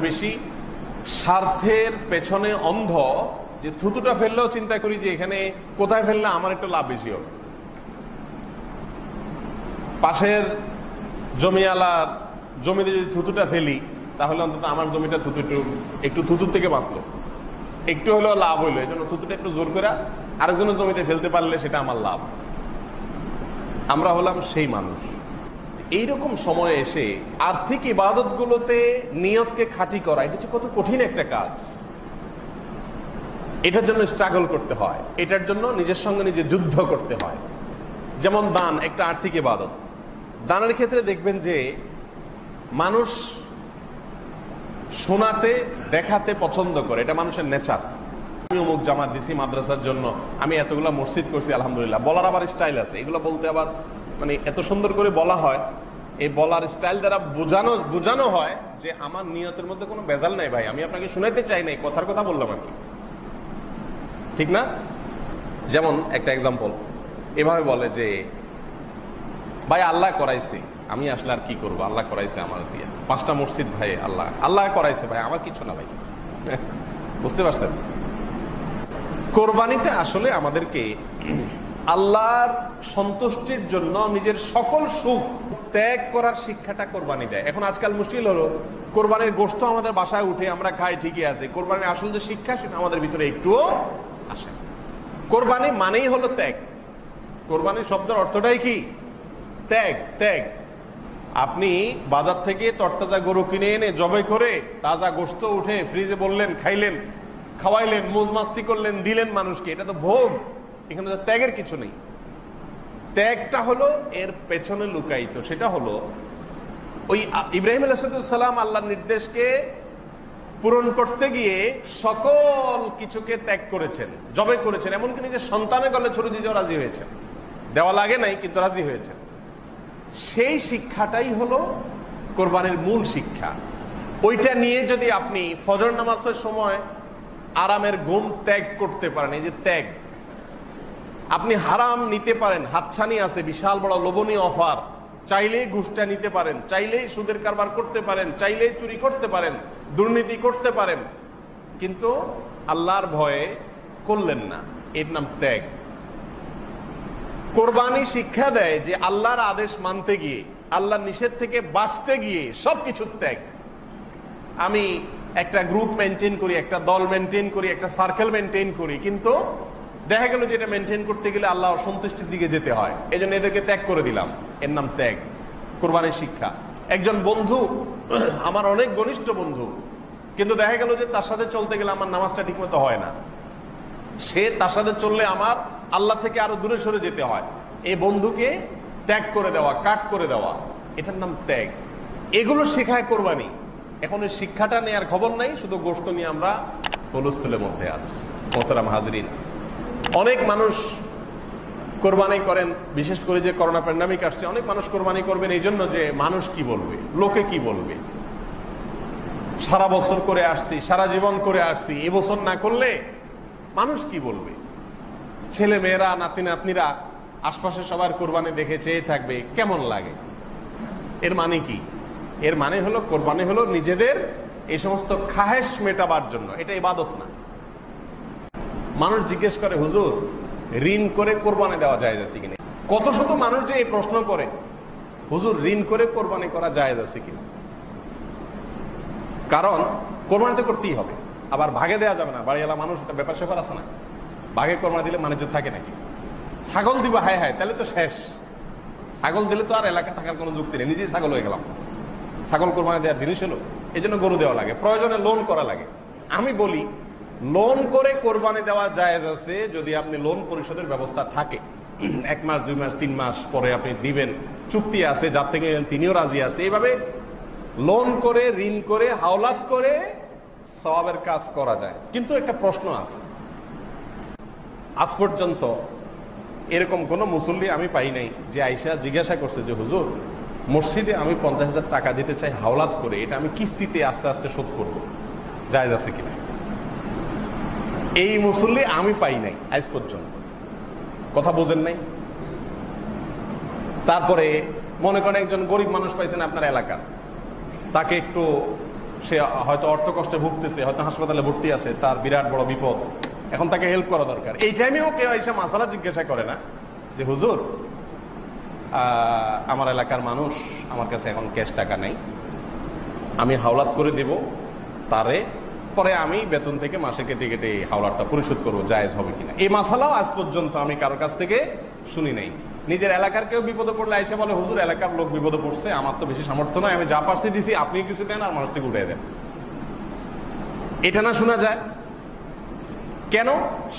বেশি স্বার্থের পেছনে অন্ধ, যে থুতুটা ফেললেও চিন্তা করি যে এখানে কোথায় ফেললে আমার একটু লাভ বেশি হবে। পাশের জমিওয়ালার জমিতে যদি থুতুটা ফেলি তাহলে অন্তত আমার জমিটা একটু থুতুর থেকে বাঁচলো, একটু হলেও লাভ হইলো। এই জন্য থুতুটা একটু জোর করে আরেকজনের জমিতে ফেলতে পারলে সেটা আমার লাভ। আমরা হলাম সেই মানুষ। এইরকম সময় এসে আর্থিক ইবাদত গুলোতে নিয়তকে খাঁটি করা, এটা হচ্ছে কত কঠিন একটা কাজ। এটার জন্য স্ট্রাগল করতে হয়, এটার জন্য নিজের সঙ্গে নিজে যুদ্ধ করতে হয়। যেমন দান একটা আর্থিক ইবাদত। দানের ক্ষেত্রে দেখবেন যে মানুষ শোনাতে দেখাতে পছন্দ করে, এটা মানুষের নেচার। আমি অমুক জামাত দিছি মাদ্রাসার জন্য, আমি এতগুলা মসজিদ করছি আলহামদুলিল্লাহ। বলার আবার স্টাইল আছে, এগুলো বলতে আবার মানে এত সুন্দর করে বলা হয়। এই বলার স্টাইল দ্বারা বোঝানো হয় যে আমার নিয়তের মধ্যে কোনো ভেজাল নাই ভাই, আমি আপনাকে শুনাইতে চাই নাই, কথার কথা বললাম আর কি, ঠিক না? যেমন একটা এক্সাম্পল এভাবে বলে যে ভাই আল্লাহ করাইছে, আমি আসলে আর কি করবো, আল্লাহ করাইছে আমার দিয়ে 5টা মসজিদ, ভাই আল্লাহ করাইছে, ভাই আমার কিছু না ভাই। বুঝতে পারছেন? কোরবানিটা আসলে আমাদেরকে আল্লাহর সন্তুষ্টির জন্য নিজের সকল সুখ ত্যাগ করার শিক্ষাটা কোরবানি দেয়। এখন আজকাল মুশকিল হলো কোরবানির গোশত আমাদের বাসায় উঠে আমরা খাই, ঠিকই আছে, কোরবানির আসল যে শিক্ষা সেটা আমাদের ভিতরে একটুও আসে। কোরবানি মানেই হলো ত্যাগ। কোরবানির শব্দের অর্থটাই কি? ত্যাগ। ত্যাগ। আপনি বাজার থেকে তরতাজা গরু কিনে এনে জবাই করে তাজা গোশত উঠে ফ্রিজে বললেন, খাইলেন, খাওয়াইলেন, মৌজ মাস্তি করলেন, দিলেন মানুষকে, এটা তো ভোগ। এখানে তো ত্যাগের কিছু নেই। ত্যাগটা হলো এর পেছনে লুকায়িত। সেটা হলো ওই ইব্রাহিম আলাইহিস সালাম আল্লাহর নির্দেশকে পূরণ করতে গিয়ে সকল কিছুকে ত্যাগ করেছেন, জবাই করেছেন, এমনকি নিজের সন্তানের গলে ছুরি দিতেও রাজি হয়েছেন। দেওয়া লাগে নাই কিন্তু রাজি হয়েছেন। সেই শিক্ষাটাই হলো কোরবানির মূল শিক্ষা। ওইটা নিয়ে যদি আপনি ফজর নামাজের সময় আরামের ঘুম ত্যাগ করতে পারেন, এই যে ত্যাগ, আপনি হারাম নিতে পারেন, হাতছানি আছে, বিশাল বড় লোভনীয় অফার, চাইলেই ঘুষটা নিতে পারেন, চাইলেই সুদের কারবার করতে পারেন, চাইলেই চুরি করতে পারেন, দুর্নীতি করতে পারেন, কিন্তু আল্লাহর ভয়ে করলেন না, এর নাম ত্যাগ। কোরবানি শিক্ষা দেয় যে আল্লাহর আদেশ মানতে গিয়ে, আল্লাহর নিষেধ থেকে বাঁচতে গিয়ে সবকিছু ত্যাগ। আমি একটা গ্রুপ মেনটেন করি, একটা দল মেনটেন করি, একটা সার্কেল মেনটেন করি, কিন্তু দেখা গেল যে এটা মেনটেন করতে গেলে আল্লাহ অসন্তুষ্টির দিকে যেতে হয়, এই জন্য এদেরকে ত্যাগ করে দিলাম, এর নাম ত্যাগ। কোরবানির শিক্ষা। একজন বন্ধু, আমার অনেক ঘনিষ্ঠ বন্ধু, কিন্তু দেখা গেল যে তার সাথে চলতে গেলে আমার নামাজটা ঠিকমতো হয় না, সে তার সাথে চললে আমার আল্লাহ থেকে আরো দূরে সরে যেতে হয়, এই বন্ধুকে ত্যাগ করে দেওয়া, কাট করে দেওয়া, এটার নাম ত্যাগ। এগুলো শেখায় কোরবানি। এখন এই শিক্ষাটা নেওয়ার খবর নাই, শুধু গোশত নিয়ে আমরা হুলস্থুলের মধ্যে আছি। মোহতারাম হাজরিন, অনেক মানুষ কোরবানি করেন, বিশেষ করে যে করোনা প্যান্ডামিক আসছে, অনেক মানুষ কোরবানি করবেন এই জন্য যে মানুষ কি বলবে, লোকে কি বলবে। সারা বছর করে আসছি, সারা জীবন করে আসছি, এবছর না করলে মানুষ কি বলবে। ছেলে মেয়েরা, নাতি নাতনিরা আশপাশে সবার কোরবানি দেখে চেয়ে থাকবে, কেমন লাগে। এর মানে কি? এর মানে হলো কোরবানি হলো নিজেদের এই সমস্ত খাহেশ মেটাবার জন্য, এটা ইবাদত না। মানুষ জিজ্ঞেস করে, হুজুর ঋণ করে কোরবানি দেওয়া জায়েজ আছে কিনা? কত শত মানুষ যে এই প্রশ্ন করে, হুজুর ঋণ করে কোরবানি করা জায়েজ আছে কিনা? কারণ কোরবানি তো করতেই হবে, আবার ভাগে দেওয়া যাবে না। বাড়িওয়ালা মানুষ, একটা ব্যাপার স্যাপার আছে না, ভাগে কোরবানি দিলে মানুষ থাকে নাকি? ছাগল দিবা, হায় হায়, তাহলে তো শেষ। ছাগল দিলে তো আর এলাকা থাকার কোনো যুক্তি নেই, নিজেই ছাগল হয়ে গেলাম। ছাগল কোরবানি দেওয়ার জিনিস হলো, এই জন্য গরু দেওয়া লাগে, প্রয়োজনে লোন করা লাগে। আমি বলি লোন করে কোরবানি দেওয়া জায়েজ আছে যদি আপনি লোন পরিশোধের ব্যবস্থা থাকে। 1 মাস 2 মাস 3 মাস পরে আপনি দিবেন, চুক্তি আছে, যার থেকে তিনিও রাজি আছে। এইভাবে লোন করে, ঋণ করে, হাওলাত করে সওয়াবের কাজ করা যায়। কিন্তু একটা প্রশ্ন আছে, আজ পর্যন্ত এরকম কোন মুসল্লি আমি পাই নাই যে আইসা জিজ্ঞাসা করছে যে হুজুর মসজিদে আমি 50,000 টাকা দিতে চাই হাওলাত করে, এটা আমি কিস্তিতে আস্তে আস্তে শোধ করবো, জায়েজ আছে কিনা। এই মুসল্লি আমি পাই নাই আজ পর্যন্ত। কথা বোঝেন নাই? তারপরে মনে করেন একজন গরিব মানুষ পাইছেন আপনার এলাকার, তাকে একটু সে হয়তো অর্থ কষ্টে ভুগতেছে, হয়তো হাসপাতালে ভর্তি আছে, তার বিরাট বড় বিপদ, এখন তাকে হেল্প করা দরকার। এই টাইমেও কেউ এসে মাসালা জিজ্ঞাসা করে না যে হুজুর আমার এলাকার মানুষ, আমার কাছে এখন ক্যাশ টাকা নেই, আমি হাওলাত করে দেব তারে, পরে আমি বেতন থেকে মাসে কেটে কেটে হাওলাতটা পরিশোধ করবো, জায়েজ হবে কিনা। এই মাসালাও আজ পর্যন্ত আমি কারোর কাছ থেকে শুনি নাই। নিজের এলাকার কেউ বিপদে পড়লে এসে বলে হুজুর এলাকার লোক বিপদে পড়ছে, আমার তো বেশি সামর্থ্য নয়, আমি যা পারছি দিছি, আপনি কিছু দেন আর মানুষ থেকে উঠে দেন, এটা না শোনা যায় কেন?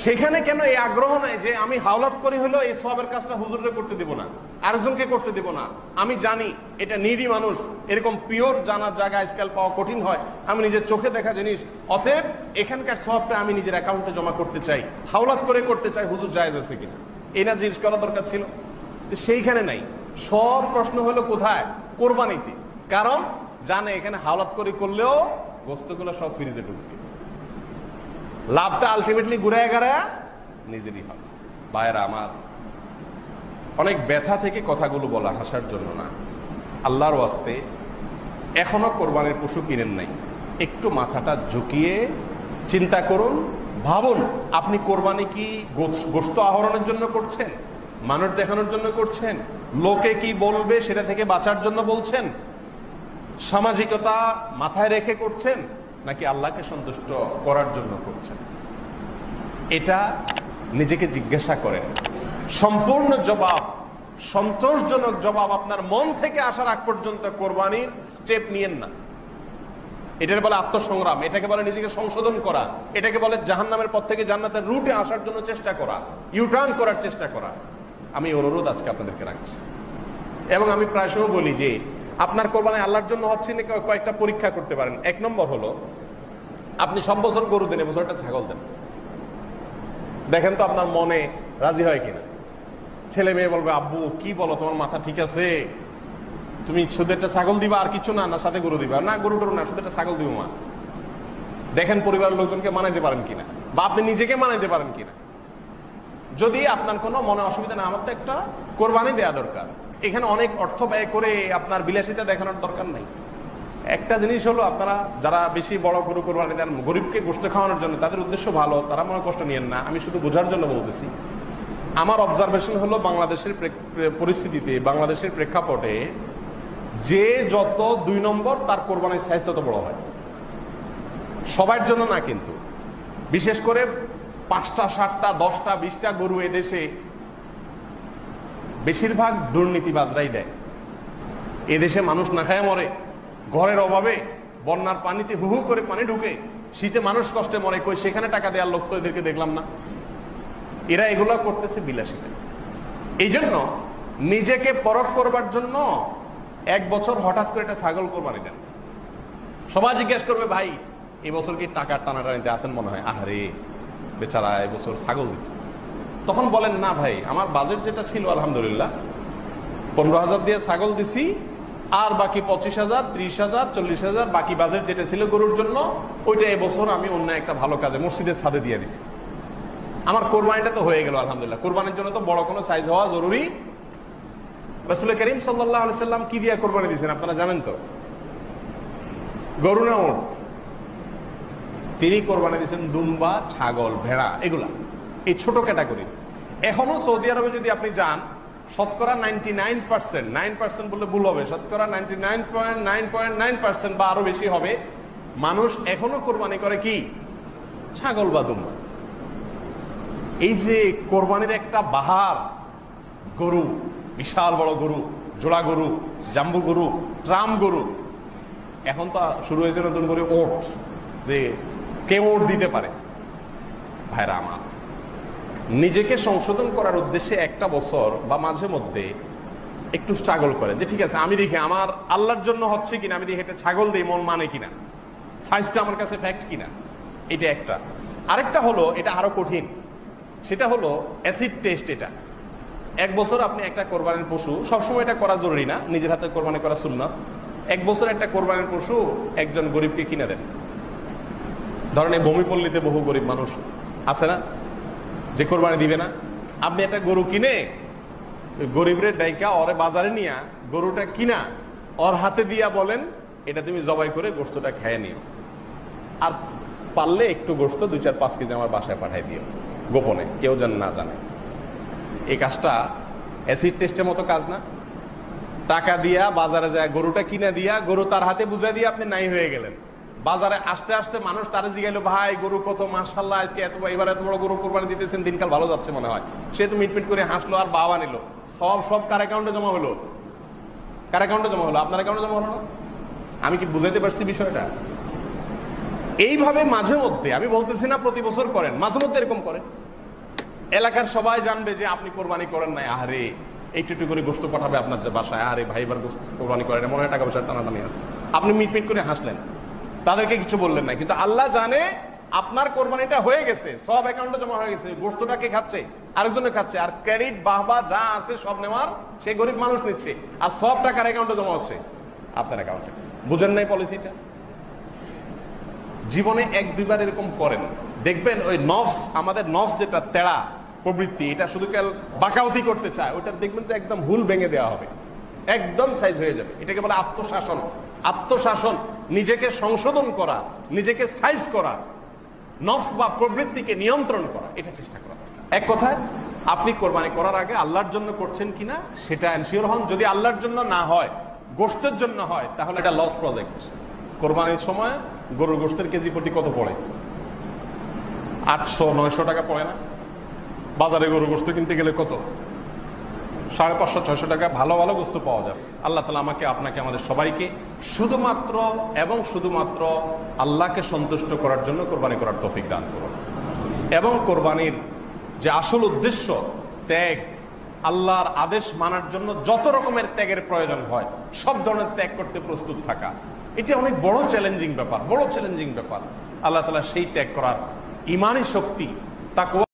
সেখানে কেন এই আগ্রহ নাই যে আমি হাওলাত করি হলো এই সওয়াবের কাজটা হুজুররে করতে দিব না, আরেকজনকে করতে দিব না, আমি জানি এটা নিডি মানুষ, এরকম পিওর জানার জায়গা স্কেল পাওয়া কঠিন হয়, আমি নিজের চোখে দেখা জিনিস, অতএব এখানকার সওয়াবটা আমি নিজের অ্যাকাউন্টে জমা করতে চাই, হাওলাত করে করতে চাই, হুজুর জায়েজ আছে কিনা, এই না জিনিস করা দরকার ছিল। তো সেইখানে নাই, সব প্রশ্ন হলো কোথায়? কোরবানিতে। কারণ জানে এখানে হাওলাত করে করলেও গোস্তগুলো সব ফ্রিজে ঢুকবে, লাভটা আলটিমেটলি ঘুরে গেড়া নিজেরই হবে। ভাইয়েরা আমার, অনেক ব্যথা থেকে কথাগুলো বলা, হাসার জন্য না, আল্লাহর ওয়াস্তে এখনো কোরবানির পশু কিনেন নাই, একটু মাথাটা ঝুঁকিয়ে চিন্তা করুন, ভাবুন আপনি কোরবানি কি গোশত আহরণের জন্য করছেন, মানুষ দেখানোর জন্য করছেন, লোকে কি বলবে সেটা থেকে বাঁচার জন্য বলছেন, সামাজিকতা মাথায় রেখে করছেন, নাকি আল্লাহকে সন্তুষ্ট করার জন্য করছেন? এটা নিজেকে জিজ্ঞাসা করেন। সম্পূর্ণ জবাব, সন্তোষজনক জবাব আপনার মন থেকে আসার আগ পর্যন্ত কোরবানির স্টেপ নিয়েন না। এটাকে বলে আত্মসংগ্রাম, এটাকে বলে নিজেকে সংশোধন করা, এটাকে বলে জাহান্নামের পথ থেকে জান্নাতের রুটে আসার জন্য চেষ্টা করা, ইউটার্ন করার চেষ্টা করা। আমি অনুরোধ আজকে আপনাদেরকে রাখছি, এবং আমি প্রায় সময় বলি যে আপনার কোরবানি আল্লাহর জন্য হচ্ছে না, কয়েকটা পরীক্ষা করতে পারেন। এক নম্বর হলো, আপনি সব বছর গরু দেন, এবছর একটা ছাগল দেন, দেখেন তো আপনার মনে রাজি হয় কিনা। ছেলে মেয়ে বলবে আব্বু কি বলো, তোমার মাথা ঠিক আছে, তুমি শুধু একটা ছাগল দিবা আর কিছু না, না সাথে গরু দিবা? না, গরু টরু না, শুধু একটা ছাগল দিব মা। দেখেন পরিবারের লোকজনকে মানাইতে পারেন কিনা, বা আপনি নিজেকে মানাইতে পারেন কিনা। যদি আপনার কোনো মনে অসুবিধা না, আমার তো একটা কোরবানি দেওয়া দরকার, এখানে অনেক অর্থ ব্যয় করে আপনার বিলাসিতা দেখানোর দরকার নাই। একটা জিনিস হলো, আপনারা যারা বেশি বড় গরু কোরবানি দেন গরিবকে গোশত খাওয়ানোর জন্য, তাদের উদ্দেশ্য ভালো, তারা মনে কষ্ট নিয়েন না, আমি শুধু বোঝার জন্য বলতেছি। আমার অবজারভেশন হলো, বাংলাদেশের পরিস্থিতিতে, বাংলাদেশের প্রেক্ষাপটে যে যত 2 নম্বর তার কোরবানির সাইজ তত বড় হয়। সবার জন্য না কিন্তু, বিশেষ করে 5টা 7টা 10টা 20টা গরু এদেশে বেশিরভাগ দুর্নীতিবাজরাই দেয়। এদেশে মানুষ না খায় মরে, ঘরের অভাবে, বন্যার পানিতে হু হু করে পানি ঢুকে, শীতে মানুষ কষ্টে মরে, কই সেখানে টাকা দেওয়ার লোক তো এদেরকে দেখলাম না। এরা এগুলো করতেছে বিলাসিতা। এই জন্য নিজেকে পরখ করবার জন্য 1 বছর হঠাৎ করে একটা ছাগল কোরবানি দেন। সবাই জিজ্ঞেস করবে ভাই এবছর কি টাকার টানাটানিতে আছেন মনে হয়, আহারে বেচারা এবছর ছাগল দিচ্ছে। তখন বলেন না ভাই, আমার বাজেট যেটা ছিল আলহামদুলিল্লাহ 15,000 দিয়ে ছাগল দিছি, আর বাকি 25,000 30,000 40,000 বাকি বাজেট যেটা ছিল গরুর জন্য, ওইটা এবছর আমি অন্য একটা ভালো কাজে মসজিদের ছাদে দিয়ে দিছি। আমার কোরবানিটা তো হয়ে গেল আলহামদুলিল্লাহ। কোরবানির জন্য তো বড় কোনো সাইজ হওয়া জরুরি। রাসূল করিম সাল্লাল্লাহু আলাইহি সাল্লাম কি দিয়ে কোরবানি দিয়েছেন আপনারা জানেন তো? গরু না উট? তিনি কোরবানি দিয়েছেন দুম্বা, ছাগল, ভেড়া, এগুলা, এই ছোট ক্যাটাগরি। এখনো সৌদি আরবে যদি আপনি যান, শতকরা 99%, 9% বললে ভুল হবে, শতকরা 99.9% বা আরো বেশি হবে, মানুষ এখনো কোরবানি করে কি? ছাগল বা দুম্বা। এই যে কোরবানির একটা বাহার, গরু, বিশাল বড় গরু, জোড়া গরু, জাম্বু গরু, ট্রাম গরু, এখন তো শুরু হয়েছে নতুন করে ওট, যে কে ওট দিতে পারে। ভাইরা আমার, নিজেকে সংশোধন করার উদ্দেশ্যে একটা বছর বা মাঝে মধ্যে একটু স্ট্রাগল করে, যে ঠিক আছে আমি দেখি আমার আল্লাহর জন্য হচ্ছে কিনা, আমি দেখি একটা ছাগল দিই মন মানে কিনা, সাইজটা আমার কাছে ফ্যাক্ট কিনা, এটা একটা। আরেকটা হলো, এটা আরো কঠিন, সেটা হলো অ্যাসিড টেস্ট। এটা 1 বছর আপনি একটা কোরবানির পশু, সবসময় এটা করা জরুরি না, নিজের হাতে কোরবানি করা সুন্নাত। 1 বছর একটা কোরবানির পশু একজন গরিবকে কিনে দেন। ধরেন এই ভূমিপল্লীতে বহু গরিব মানুষ আছে না, যে কোরবানি দিবে না। আপনি একটা গরু কিনে গরিবরে ডাইকা ওরে বাজারে নিয়ে গরুটা কিনা ওর হাতে দিয়া বলেন এটা তুমি জবাই করে গোশতটা খেয়ে নিও, আর পারলে একটু গোশত 2-4-5 কেজি আমার বাসায় পাঠাই দিও, গোপনে, কেউ যেন না জানে। এই কাজটা অ্যাসিড টেস্টের মতো কাজ না? টাকা দিয়া বাজারে যায় গরুটা কিনে দিয়া গরু তার হাতে বুঝাই দিয়ে আপনি নাই হয়ে গেলেন। বাজারে আসতে আসতে মানুষ তারা জিগাইলো, ভাই গরু কত, মাশাআল্লাহ আজকে এবার এত বড় গরু কোরবানি দিতেছেন, দিনকাল ভালো যাচ্ছে মনে হয়। সে তো মিটমিট করে হাসলো আর বাবা নিল, সব কার অ্যাকাউন্টে জমা হলো? কার অ্যাকাউন্টে জমা হলো? আপনার অ্যাকাউন্টে জমা হলো না? আমি কি বুঝাইতে পারছি বিষয়টা? এইভাবে মাঝে মধ্যে, আমি বলতেছি না প্রতি বছর করেন, মাঝে মধ্যে এরকম করেন, এলাকার সবাই জানবে যে আপনি কোরবানি করেন নাই, আরে একটু করে গোশত পাঠাবে আপনার যে বাসায়, আরে ভাই এবার গোশত কোরবানি করেন, মনে হয় টাকা পয়সার টানাটানি আছে, আপনি মিটমিট করে হাসলেন, তাদেরকে কিছু বললেন না, কিন্তু আল্লাহ জানে আপনার কোরবানিটা হয়ে গেছে, সব অ্যাকাউন্টে জমা হয়ে গেছে, গোশতটা কে খাচ্ছে? আরেকজনে খাচ্ছে, আর ক্রেডিট বাহবা যা আছে সব নেওয়ার সেই গরিব মানুষ নিচ্ছে, আর সব টাকার অ্যাকাউন্টে জমা হচ্ছে আপনার অ্যাকাউন্টে। বুঝেন নাই পলিসিটা? জীবনে 1-2 বার এরকম করেন, দেখবেন ওই নফস, আমাদের নফস যেটা তেড়া প্রবৃত্তি, এটা শুধু কাল বাঁকাউতি করতে চায়, ওটা দেখবেন যে একদম হুল ভেঙে দেওয়া হবে, একদম সাইজ হয়ে যাবে। এটাকে বলে আত্মশাসন। আত্মশাসন, নিজেকে সংশোধন করা, নিজেকে সাইজ করা, নফস বা প্রবৃত্তিকে নিয়ন্ত্রণ করা, এটা চেষ্টা করা। এক কথায়, আপনি কোরবানি করার আগে আল্লাহর জন্য করছেন কিনা সেটা এনশিওর হন। যদি আল্লাহর জন্য না হয়, গোশতের জন্য হয়, তাহলে এটা লস প্রজেক্ট। কোরবানির সময় গরুর গোশতের কেজি প্রতি কত পড়ে? 800-900 টাকা পড়ে না? বাজারে গরু গোশত কিনতে গেলে কত? 550-600 টাকা ভালো ভালো গোশত পাওয়া যাবে। আল্লাহ তাআলা আমাকে, আপনাকে, আমাদের সবাইকে শুধুমাত্র এবং শুধুমাত্র আল্লাহকে সন্তুষ্ট করার জন্য কোরবানি করার তৌফিক দান করুন। এবং কোরবানির যে আসল উদ্দেশ্য, ত্যাগ, আল্লাহর আদেশ মানার জন্য যত রকমের ত্যাগের প্রয়োজন হয় সব ধরনের ত্যাগ করতে প্রস্তুত থাকা, এটি অনেক বড় চ্যালেঞ্জিং ব্যাপার, বড় চ্যালেঞ্জিং ব্যাপার। আল্লাহ তাআলা সেই ত্যাগ করার ঈমানি শক্তি, তাকওয়া